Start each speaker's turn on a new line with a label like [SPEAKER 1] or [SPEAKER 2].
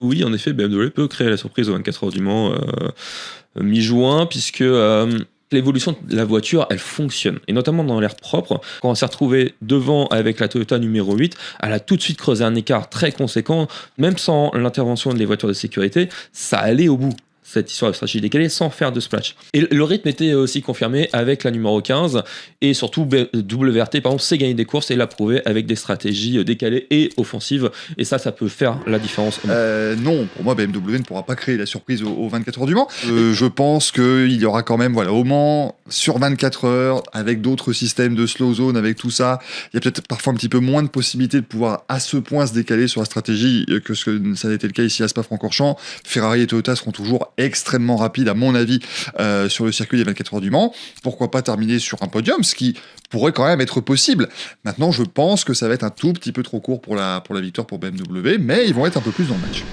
[SPEAKER 1] Oui, en effet, BMW peut créer la surprise aux 24 heures du Mans mi-juin, puisque l'évolution de la voiture, elle fonctionne. Et notamment dans l'air propre, quand on s'est retrouvé devant avec la Toyota numéro 8, elle a tout de suite creusé un écart très conséquent, même sans l'intervention des voitures de sécurité, ça allait au bout. Cette histoire de stratégie décalée sans faire de splash. Et le rythme était aussi confirmé avec la numéro 15 et surtout WRT par exemple sait gagner des courses et l'a prouvé avec des stratégies décalées et offensives et ça peut faire la différence.
[SPEAKER 2] Non, pour moi BMW ne pourra pas créer la surprise aux 24 heures du Mans. Je pense qu'il y aura quand même au Mans sur 24 heures avec d'autres systèmes de slow zone, avec tout ça, il y a peut-être parfois un petit peu moins de possibilités de pouvoir à ce point se décaler sur la stratégie que ce que ça a été le cas ici à Spa-Francorchamps. Ferrari et Toyota seront toujours extrêmement rapides à mon avis sur le circuit des 24 heures du Mans. Pourquoi pas terminer sur un podium, ce qui pourrait quand même être possible. Maintenant, je pense que ça va être un tout petit peu trop court pour la victoire pour BMW, mais ils vont être un peu plus dans le match.